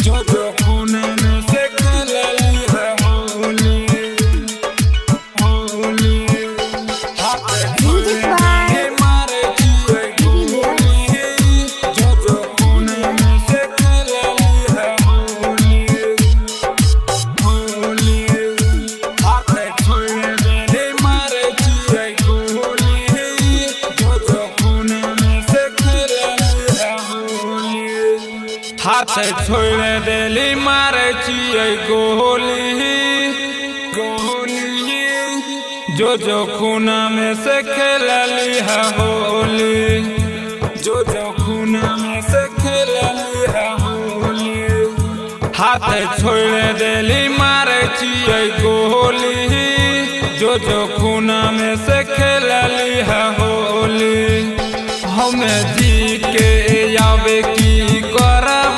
जो जो खून में से खेलली है होली होली। हाथ छोड़े देली मारे जिए गोली, जो जो खून में से खेलली है होली होली। हाथ छोड़े देली मारे जिए गोली, जो जो खून में से खेलली है होली। हाथ छोड़ देली मारे छिए गोली गोली, जो जो खूना में से खेलली है होली, जो जो खूना में से खेलली है होली। हाथ छोड़ देली मारे छिए गोली, जो जो खूना में से खेलली है होली। हमें जी के आवे की करब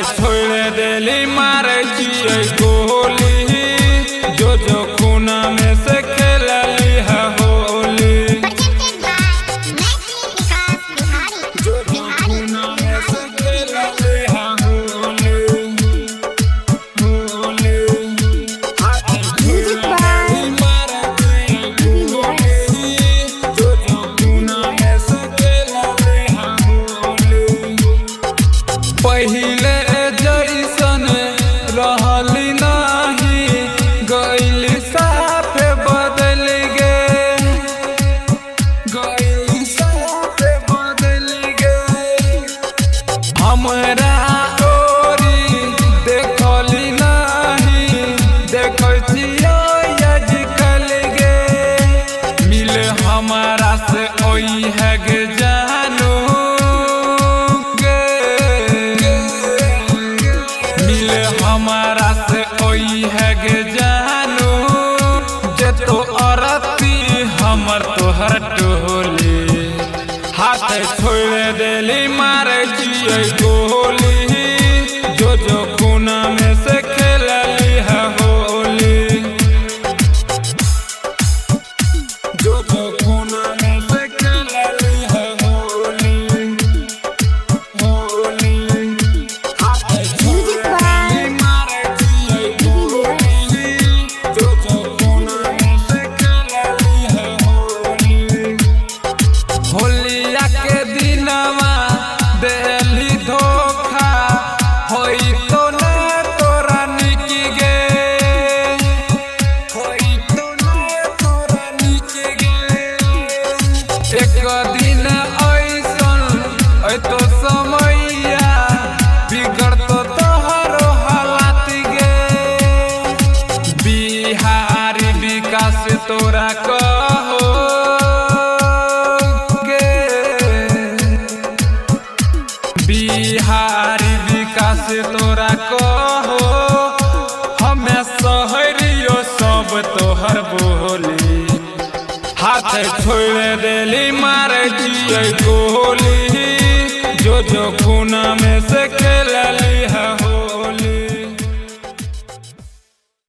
छोड़ देली मारे जिए गोली, जो जो खूना में से खेलली है होली, जो जो खूना में से खेलली है होली होली। हाथ छोड़ देली मारे जिए गोली, जो जो खूना में से खेलली है होली। पहिले रहली नाही गइली साफे बदल गे, गइली साफे बदल गे। हमरा ओरी देखली नाही देखै छियै आजकल गे, मिल हमारा से ओई है गे जानू हमारा से ओई है गे जानू, जे तो औरती हमर तोहर टोली। हाथ छोड़ देली मारे जिए गोली, जो जो खूना में से खेलली है होली, जो जो खूना में से खेलली है होली होली। होलिया के दिनवा देली धोखा होई तो न तोरा निकी गे, होई तो न तोरा निकी गे। एक दिन ऐसन तो समैया बिगड़तो तोहरो हालात गे, बिहारी विकास तोरा कहो बिहारी विकास तोरा कहो, हमें सहरियो सब तोहर बोली। हाथ छोड़ देली मारे जिए गोली, जो जो खूना में से खेलली है।